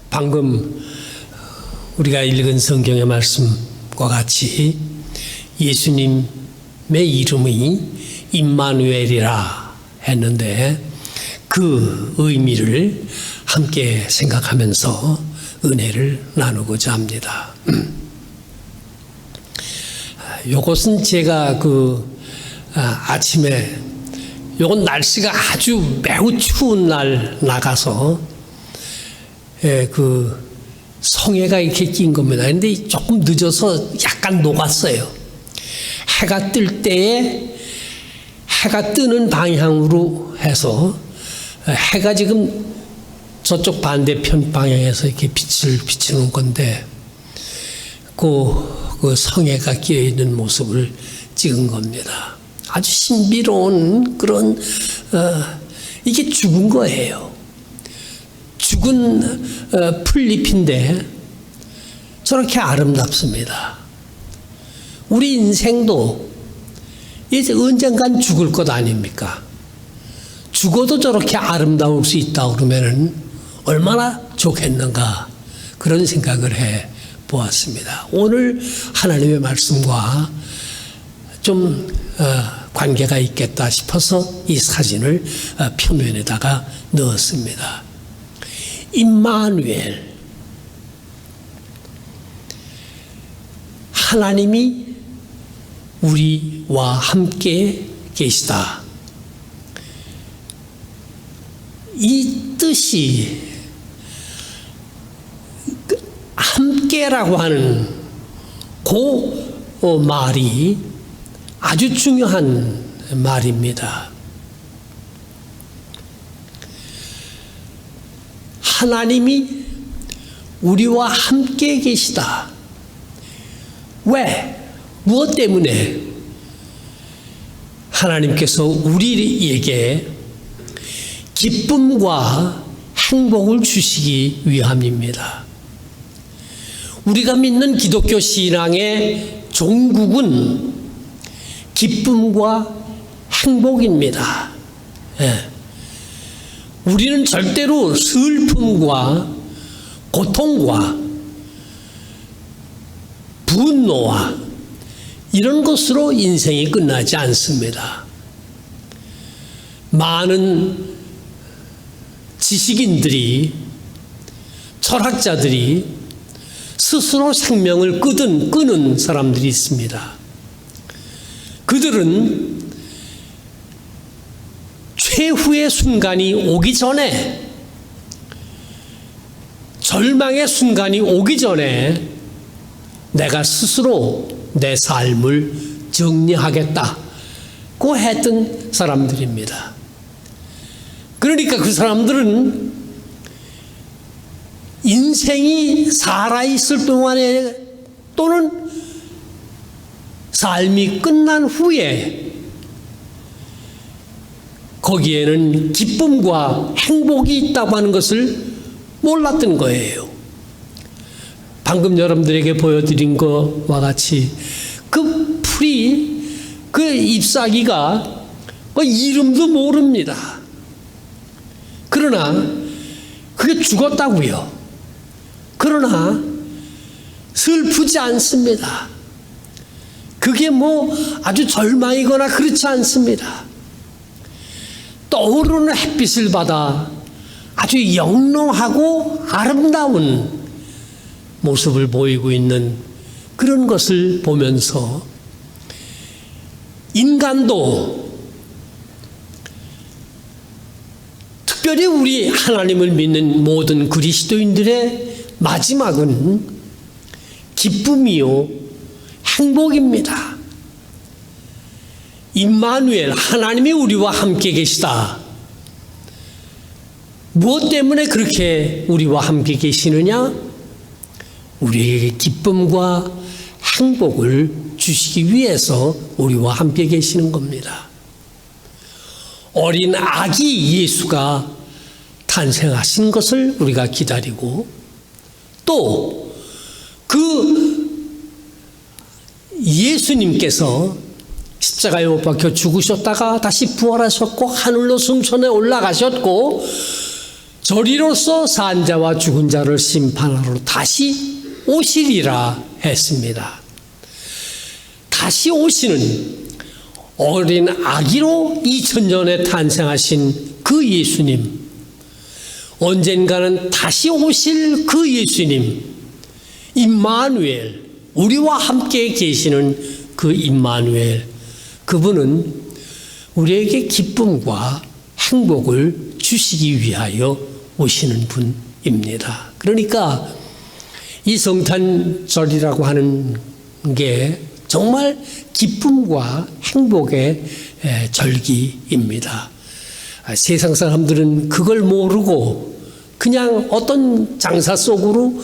방금 우리가 읽은 성경의 말씀과 같이 예수님의 이름이 임마누엘이라 했는데 그 의미를 함께 생각하면서 은혜를 나누고자 합니다. 요것은 제가 아침에 요건 날씨가 아주 매우 추운 날 나가서 성에가 이렇게 낀 겁니다. 근데 조금 늦어서 약간 녹았어요. 해가 뜰 때에 해가 뜨는 방향으로 해서 해가 지금 저쪽 반대편 방향에서 이렇게 빛을 비치는 건데 그 성에가 끼어 있는 모습을 찍은 겁니다. 아주 신비로운 그런 이게 죽은 거예요. 죽은 풀잎인데 저렇게 아름답습니다. 우리 인생도 이제 언젠간 죽을 것 아닙니까? 죽어도 저렇게 아름다울 수 있다 그러면은 얼마나 좋겠는가 그런 생각을 해 보았습니다. 오늘 하나님의 말씀과 좀 관계가 있겠다 싶어서 이 사진을 표면에다가 넣었습니다. 임마누엘, 하나님이 우리와 함께 계시다. 이 뜻이 함께라고 하는 그 말이 아주 중요한 말입니다. 하나님이 우리와 함께 계시다. 왜? 무엇 때문에? 하나님께서 우리에게 기쁨과 행복을 주시기 위함입니다. 우리가 믿는 기독교 신앙의 종국은 기쁨과 행복입니다. 우리는 절대로 슬픔과 고통과 분노와 이런 것으로 인생이 끝나지 않습니다. 많은 지식인들이, 철학자들이 스스로 생명을 끊은 사람들이 있습니다. 그들은 최후의 순간이 오기 전에, 절망의 순간이 오기 전에 내가 스스로 내 삶을 정리하겠다고 했던 사람들입니다. 그러니까 그 사람들은 인생이 살아있을 동안에 또는 삶이 끝난 후에 거기에는 기쁨과 행복이 있다고 하는 것을 몰랐던 거예요. 방금 여러분들에게 보여드린 것과 같이 그 풀이, 그 잎사귀가 이름도 모릅니다. 그러나 그게 죽었다고요. 그러나 슬프지 않습니다. 그게 아주 절망이거나 그렇지 않습니다. 떠오르는 햇빛을 받아 아주 영롱하고 아름다운 모습을 보이고 있는 그런 것을 보면서 인간도 특별히 우리 하나님을 믿는 모든 그리스도인들의 마지막은 기쁨이요 행복입니다. 임마누엘, 하나님이 우리와 함께 계시다. 무엇 때문에 그렇게 우리와 함께 계시느냐? 우리에게 기쁨과 행복을 주시기 위해서 우리와 함께 계시는 겁니다. 어린 아기 예수가 탄생하신 것을 우리가 기다리고 또 그 예수님께서 십자가에 못 박혀 죽으셨다가 다시 부활하셨고 하늘로 승천해 올라가셨고 저리로서 산 자와 죽은 자를 심판하러 다시 오시리라 했습니다. 다시 오시는 어린 아기로 2000년에 탄생하신 그 예수님, 언젠가는 다시 오실 그 예수님, 임마누엘, 우리와 함께 계시는 그 임마누엘, 그분은 우리에게 기쁨과 행복을 주시기 위하여 오시는 분입니다. 그러니까 이 성탄절이라고 하는 게 정말 기쁨과 행복의 절기입니다. 세상 사람들은 그걸 모르고 그냥 어떤 장사 속으로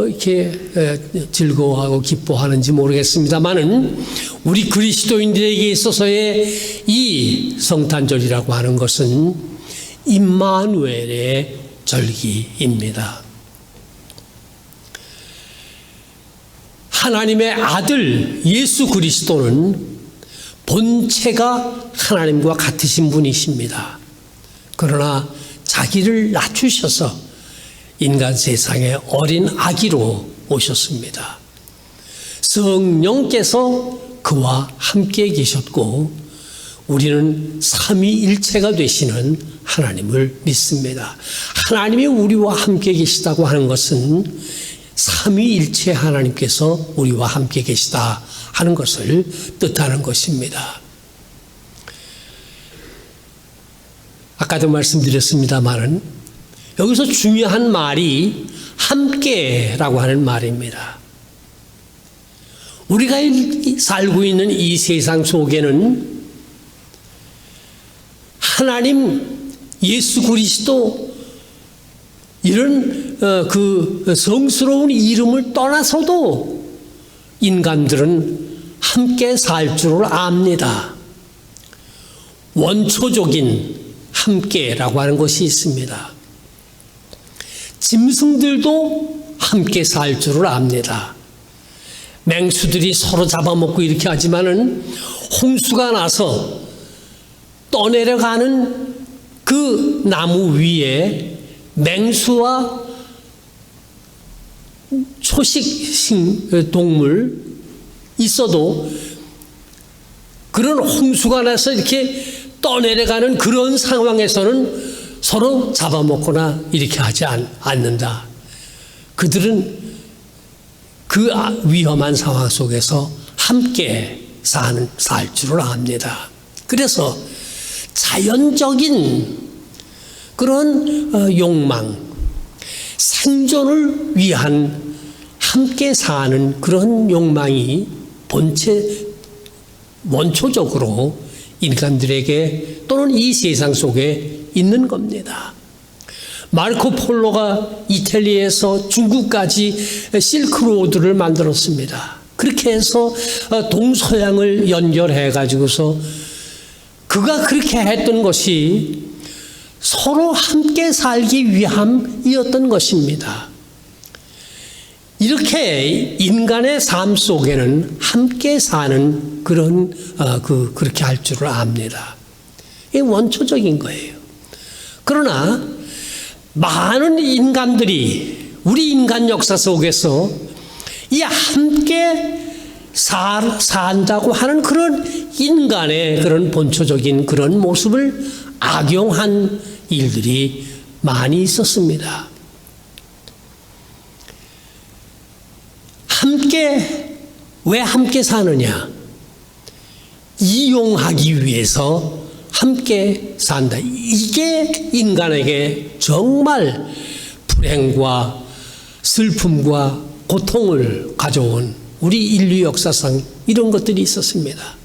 이렇게 즐거워하고 기뻐하는지 모르겠습니다만은 우리 그리스도인들에게 있어서의 이 성탄절이라고 하는 것은 임마누엘의 절기입니다. 하나님의 아들 예수 그리스도는 본체가 하나님과 같으신 분이십니다. 그러나 자기를 낮추셔서 인간 세상에 어린 아기로 오셨습니다. 성령께서 그와 함께 계셨고 우리는 삼위일체가 되시는 하나님을 믿습니다. 하나님이 우리와 함께 계시다고 하는 것은 삼위일체 하나님께서 우리와 함께 계시다 하는 것을 뜻하는 것입니다. 아까도 말씀드렸습니다마는 여기서 중요한 말이 함께라고 하는 말입니다. 우리가 살고 있는 이 세상 속에는 하나님, 예수 그리스도 이런 그 성스러운 이름을 떠나서도 인간들은 함께 살 줄을 압니다. 원초적인 함께라고 하는 것이 있습니다. 짐승들도 함께 살 줄을 압니다. 맹수들이 서로 잡아먹고 이렇게 하지만은 홍수가 나서 떠내려가는 그 나무 위에 맹수와 초식 동물 있어도 그런 홍수가 나서 이렇게 떠내려가는 그런 상황에서는 서로 잡아먹거나 이렇게 하지 않는다. 그들은 그 위험한 상황 속에서 함께 살 줄을 압니다. 그래서 자연적인 그런 욕망, 생존을 위한 함께 사는 그런 욕망이 원초적으로 인간들에게 또는 이 세상 속에 있는 겁니다. 마르코 폴로가 이탈리아에서 중국까지 실크로드를 만들었습니다. 그렇게 해서 동서양을 연결해 가지고서 그가 그렇게 했던 것이 서로 함께 살기 위함이었던 것입니다. 이렇게 인간의 삶 속에는 함께 사는 그런 그렇게 할 줄을 압니다. 이게 원초적인 거예요. 그러나 많은 인간들이 우리 인간 역사 속에서 이 함께 산다고 하는 그런 인간의 그런 본초적인 그런 모습을 악용한 일들이 많이 있었습니다. 왜 함께 사느냐? 이용하기 위해서 함께 산다. 이게 인간에게 정말 불행과 슬픔과 고통을 가져온 우리 인류 역사상 이런 것들이 있었습니다.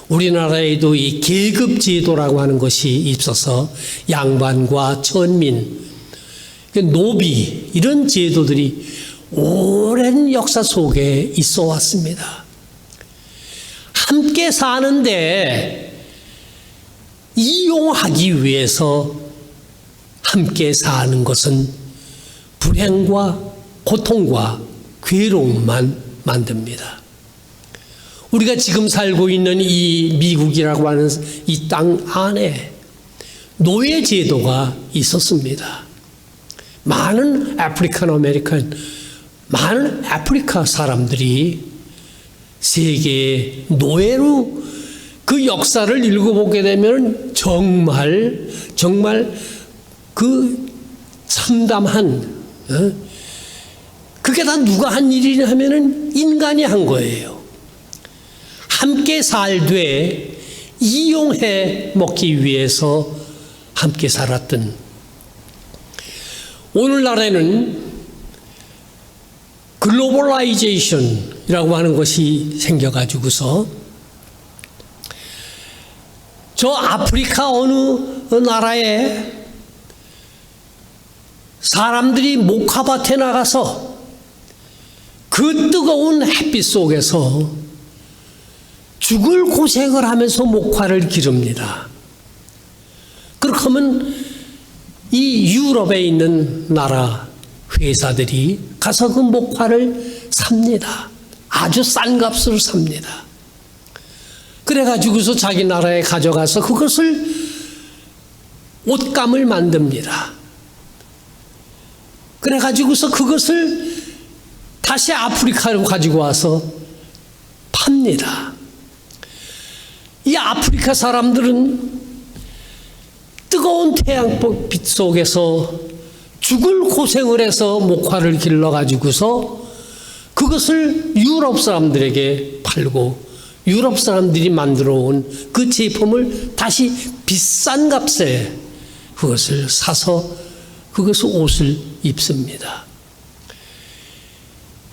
우리나라에도 이 계급제도라고 하는 것이 있어서 양반과 천민, 노비 이런 제도들이 오랜 역사 속에 있어 왔습니다. 함께 사는데 이용하기 위해서 함께 사는 것은 불행과 고통과 괴로움만 만듭니다. 우리가 지금 살고 있는 이 미국이라고 하는 이 땅 안에 노예 제도가 있었습니다. 많은 많은 아프리카 사람들이 세계의 노예로 그 역사를 읽어보게 되면 정말 그 참담한, 그게 다 누가 한 일이냐 하면은 인간이 한 거예요. 함께 살되 이용해 먹기 위해서 함께 살았던, 오늘날에는 글로벌라이제이션이라고 하는 것이 생겨가지고서 저 아프리카 어느 나라에 사람들이 목화밭에 나가서 그 뜨거운 햇빛 속에서 죽을 고생을 하면서 목화를 기릅니다. 그렇게 하면 이 유럽에 있는 나라 회사들이 가서 그 목화를 삽니다. 아주 싼 값으로 삽니다. 그래가지고서 자기 나라에 가져가서 그것을 옷감을 만듭니다. 그래가지고서 그것을 다시 아프리카로 가지고 와서 팝니다. 이 아프리카 사람들은 뜨거운 태양빛 속에서 죽을 고생을 해서 목화를 길러가지고서 그것을 유럽 사람들에게 팔고 유럽 사람들이 만들어 온 그 제품을 다시 비싼 값에 그것을 사서 그것을 옷을 입습니다.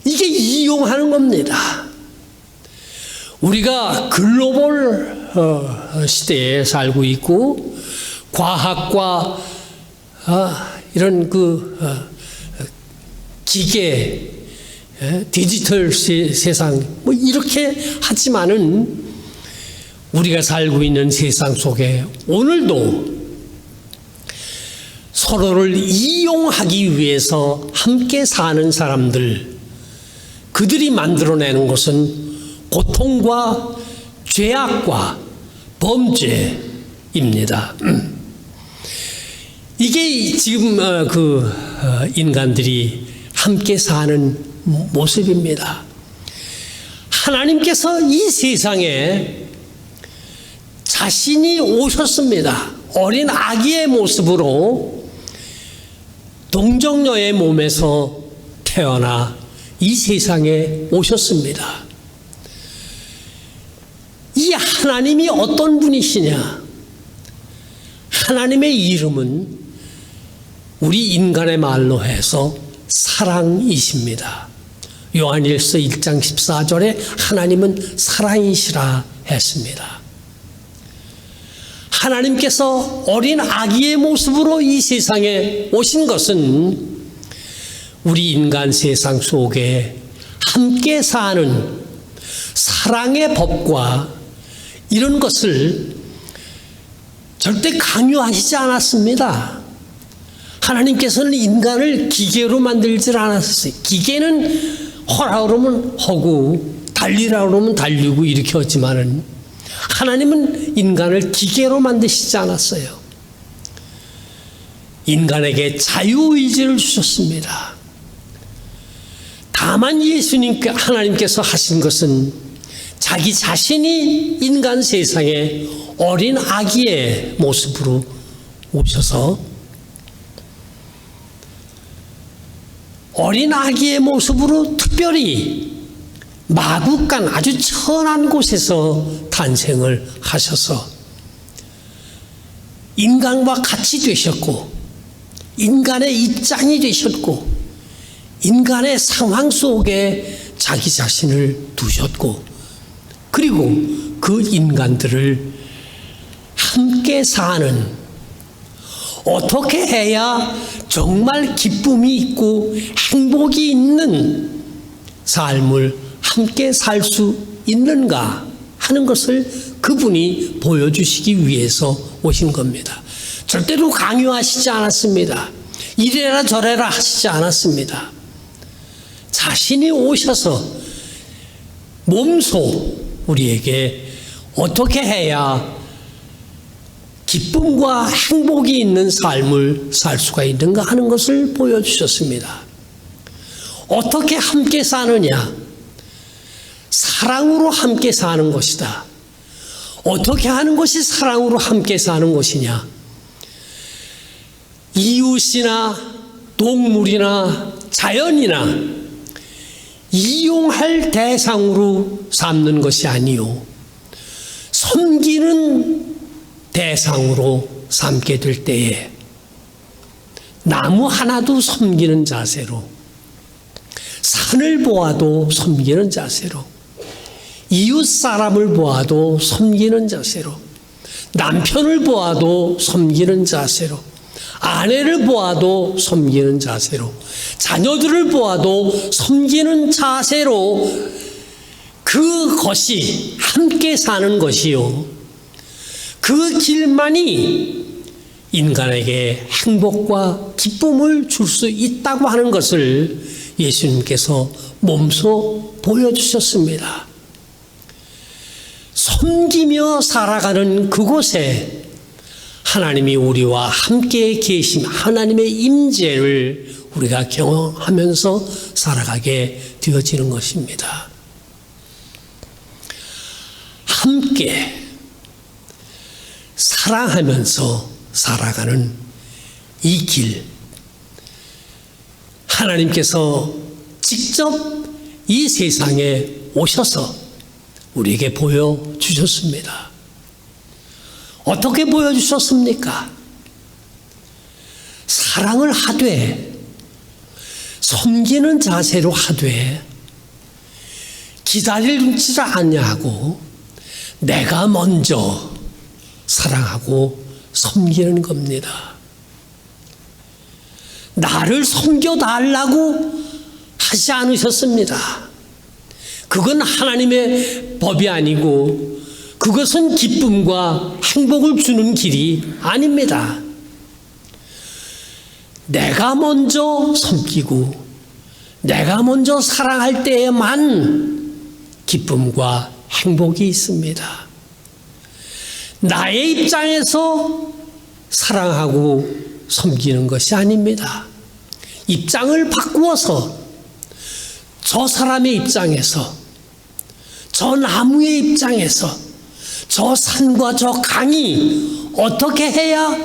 이게 이용하는 겁니다. 우리가 글로벌 시대에 살고 있고 과학과 이런 기계, 디지털 세상 뭐 이렇게 하지만은 우리가 살고 있는 세상 속에 오늘도 서로를 이용하기 위해서 함께 사는 사람들, 그들이 만들어내는 것은 고통과 죄악과 범죄입니다. 이게 지금 인간들이 함께 사는 모습입니다. 하나님께서 이 세상에 자신이 오셨습니다. 어린 아기의 모습으로 동정녀의 몸에서 태어나 이 세상에 오셨습니다. 이 하나님이 어떤 분이시냐? 하나님의 이름은 우리 인간의 말로 해서 사랑이십니다. 요한일서 1장 14절에 하나님은 사랑이시라 했습니다. 하나님께서 어린 아기의 모습으로 이 세상에 오신 것은 우리 인간 세상 속에 함께 사는 사랑의 법과 이런 것을 절대 강요하시지 않았습니다. 하나님께서는 인간을 기계로 만들질 않았어요. 기계는 허라 그러면 하고 달리라 그러면 달리고 이렇게 하지만은 하나님은 인간을 기계로 만드시지 않았어요. 인간에게 자유의지를 주셨습니다. 다만 하나님께서 하신 것은 자기 자신이 인간 세상에 어린 아기의 모습으로 오셔서 어린 아기의 모습으로 특별히 마국간 아주 천한 곳에서 탄생을 하셔서 인간과 같이 되셨고 인간의 입장이 되셨고 인간의 상황 속에 자기 자신을 두셨고 그리고 그 인간들을 함께 사는, 어떻게 해야 정말 기쁨이 있고 행복이 있는 삶을 함께 살 수 있는가 하는 것을 그분이 보여주시기 위해서 오신 겁니다. 절대로 강요하시지 않았습니다. 이래라 저래라 하시지 않았습니다. 자신이 오셔서 몸소 우리에게 어떻게 해야 기쁨과 행복이 있는 삶을 살 수가 있는가 하는 것을 보여주셨습니다. 어떻게 함께 사느냐? 사랑으로 함께 사는 것이다. 어떻게 하는 것이 사랑으로 함께 사는 것이냐? 이웃이나 동물이나 자연이나 이용할 대상으로 삼는 것이 아니요, 섬기는 대상으로 삼게 될 때에 나무 하나도 섬기는 자세로, 산을 보아도 섬기는 자세로, 이웃 사람을 보아도 섬기는 자세로, 남편을 보아도 섬기는 자세로, 아내를 보아도 섬기는 자세로, 자녀들을 보아도 섬기는 자세로, 그것이 함께 사는 것이요, 그 길만이 인간에게 행복과 기쁨을 줄 수 있다고 하는 것을 예수님께서 몸소 보여주셨습니다. 섬기며 살아가는 그곳에 하나님이 우리와 함께 계심, 하나님의 임재를 우리가 경험하면서 살아가게 되어지는 것입니다. 함께 사랑하면서 살아가는 이 길, 하나님께서 직접 이 세상에 오셔서 우리에게 보여주셨습니다. 어떻게 보여주셨습니까? 사랑을 하되, 섬기는 자세로 하되, 기다리지 아니하고 내가 먼저 사랑하고 섬기는 겁니다. 나를 섬겨달라고 하지 않으셨습니다. 그건 하나님의 법이 아니고 그것은 기쁨과 행복을 주는 길이 아닙니다. 내가 먼저 섬기고 내가 먼저 사랑할 때에만 기쁨과 행복이 있습니다. 나의 입장에서 사랑하고 섬기는 것이 아닙니다. 입장을 바꾸어서 저 사람의 입장에서, 저 나무의 입장에서, 저 산과 저 강이 어떻게 해야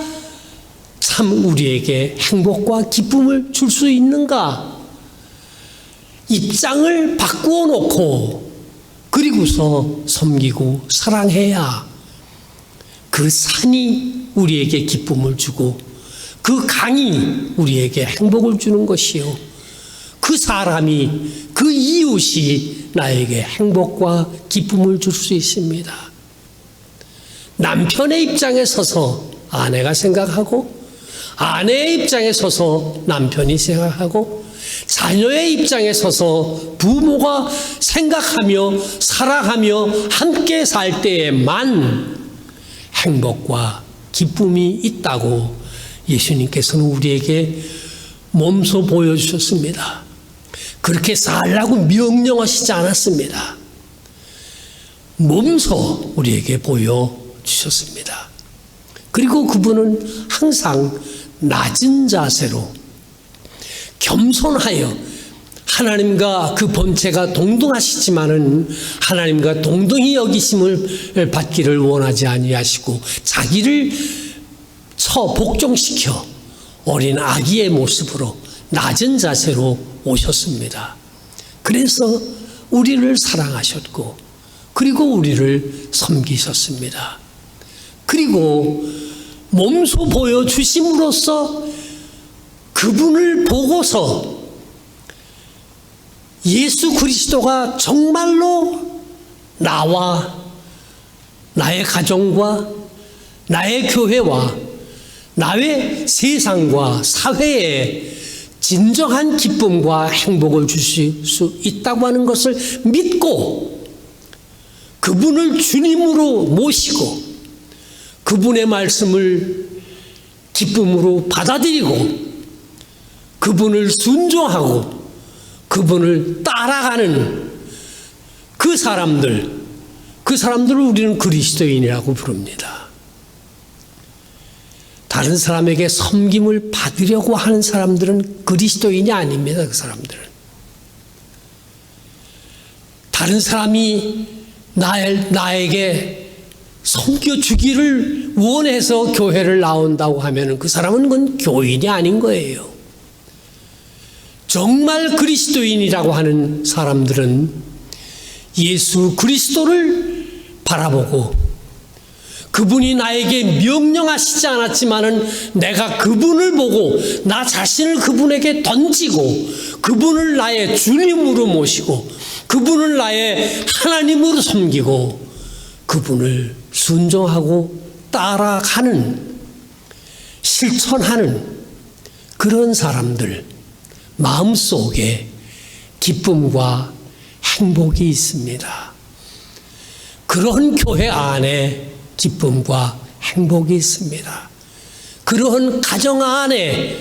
참 우리에게 행복과 기쁨을 줄 수 있는가? 입장을 바꾸어 놓고 그리고서 섬기고 사랑해야 그 산이 우리에게 기쁨을 주고 그 강이 우리에게 행복을 주는 것이요, 그 사람이, 그 이웃이 나에게 행복과 기쁨을 줄 수 있습니다. 남편의 입장에 서서 아내가 생각하고, 아내의 입장에 서서 남편이 생각하고, 자녀의 입장에 서서 부모가 생각하며 사랑하며 함께 살 때에만 행복과 기쁨이 있다고 예수님께서는 우리에게 몸소 보여주셨습니다. 그렇게 살라고 명령하시지 않았습니다. 몸소 우리에게 보여주셨습니다. 그리고 그분은 항상 낮은 자세로 겸손하여, 하나님과 그 본체가 동등하시지만은 하나님과 동등히 여기심을 받기를 원하지 아니하시고 자기를 복종시켜 어린 아기의 모습으로 낮은 자세로 오셨습니다. 그래서 우리를 사랑하셨고 그리고 우리를 섬기셨습니다. 그리고 몸소 보여주심으로써 그분을 보고서 예수 그리스도가 정말로 나와 나의 가정과 나의 교회와 나의 세상과 사회에 진정한 기쁨과 행복을 주실 수 있다고 하는 것을 믿고 그분을 주님으로 모시고 그분의 말씀을 기쁨으로 받아들이고 그분을 순종하고 그분을 따라가는 그 사람들을 우리는 그리스도인이라고 부릅니다. 다른 사람에게 섬김을 받으려고 하는 사람들은 그리스도인이 아닙니다. 그 사람들은. 다른 사람이 나에게 섬겨주기를 원해서 교회를 나온다고 하면 그 사람은 그건 교인이 아닌 거예요. 정말 그리스도인이라고 하는 사람들은 예수 그리스도를 바라보고 그분이 나에게 명령하시지 않았지만은 내가 그분을 보고 나 자신을 그분에게 던지고 그분을 나의 주님으로 모시고 그분을 나의 하나님으로 섬기고 그분을 순종하고 따라가는 실천하는 그런 사람들 마음속에 기쁨과 행복이 있습니다. 그런 교회 안에 기쁨과 행복이 있습니다. 그런 가정 안에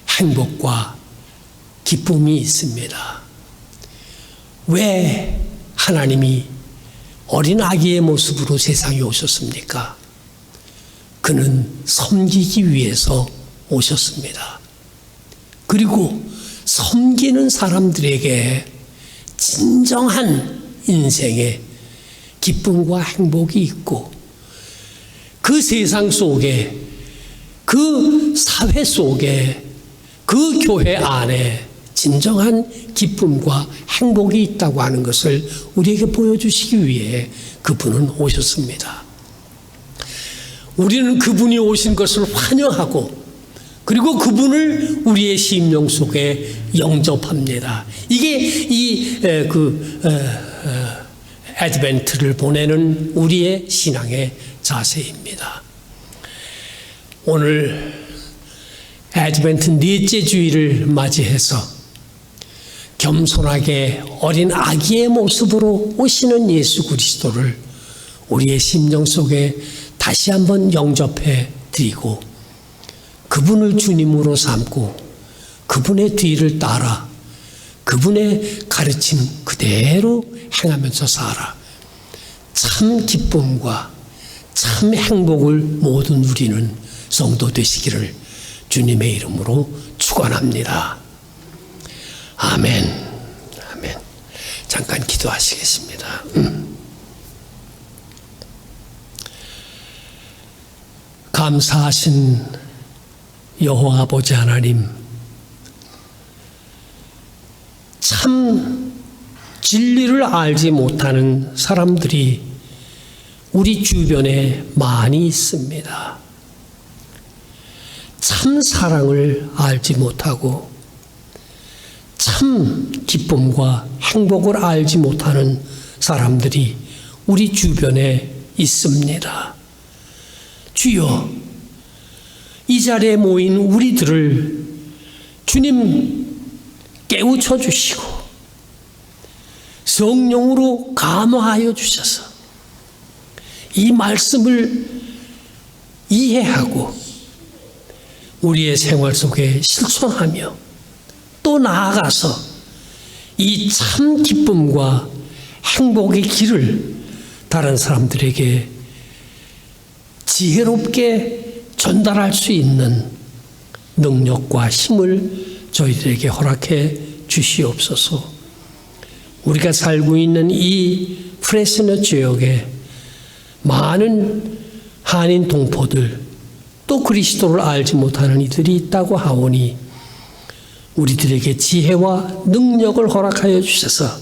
행복과 기쁨이 있습니다. 왜 하나님이 어린 아기의 모습으로 세상에 오셨습니까? 그는 섬기기 위해서 오셨습니다. 그리고 섬기는 사람들에게 진정한 인생의 기쁨과 행복이 있고 그 세상 속에 그 사회 속에 그 교회 안에 진정한 기쁨과 행복이 있다고 하는 것을 우리에게 보여주시기 위해 그분은 오셨습니다. 우리는 그분이 오신 것을 환영하고 그리고 그분을 우리의 심령 속에 영접합니다. 이게 애드벤트를 보내는 우리의 신앙의 자세입니다. 오늘 애드벤트 넷째 주일을 맞이해서 겸손하게 어린 아기의 모습으로 오시는 예수 그리스도를 우리의 심령 속에 다시 한번 영접해 드리고 그분을 주님으로 삼고 그분의 뒤를 따라 그분의 가르침 그대로 행하면서 살아 참 기쁨과 참 행복을 모두 누리는 성도 되시기를 주님의 이름으로 축원합니다. 아멘. 아멘. 잠깐 기도하시겠습니다. 감사하신 여호와 아버지 하나님, 참 진리를 알지 못하는 사람들이 우리 주변에 많이 있습니다. 참 사랑을 알지 못하고 참 기쁨과 행복을 알지 못하는 사람들이 우리 주변에 있습니다. 주여, 이 자리에 모인 우리들을 주님 깨우쳐 주시고 성령으로 감화하여 주셔서 이 말씀을 이해하고 우리의 생활 속에 실천하며 또 나아가서 이 참 기쁨과 행복의 길을 다른 사람들에게 지혜롭게 전달할 수 있는 능력과 힘을 저희들에게 허락해 주시옵소서. 우리가 살고 있는 이 프레스너 지역에 많은 한인 동포들 또 그리스도를 알지 못하는 이들이 있다고 하오니 우리들에게 지혜와 능력을 허락하여 주셔서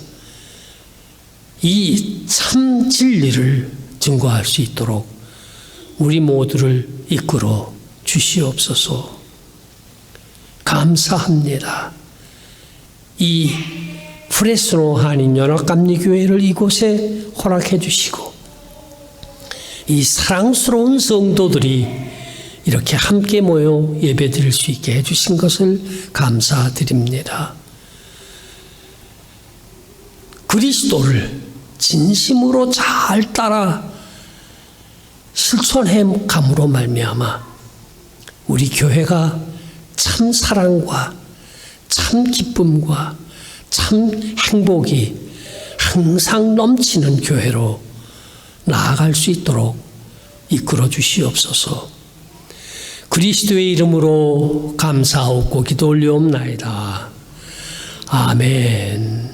이 참 진리를 증거할 수 있도록 우리 모두를 이끌어 주시옵소서. 감사합니다. 이 프레스노 한인연합감리교회를 이곳에 허락해 주시고 이 사랑스러운 성도들이 이렇게 함께 모여 예배드릴 수 있게 해주신 것을 감사드립니다. 그리스도를 진심으로 잘 따라 실천해 감으로 말미암아 우리 교회가 참 사랑과 참 기쁨과 참 행복이 항상 넘치는 교회로 나아갈 수 있도록 이끌어 주시옵소서. 그리스도의 이름으로 감사하고 기도 올리옵나이다. 아멘.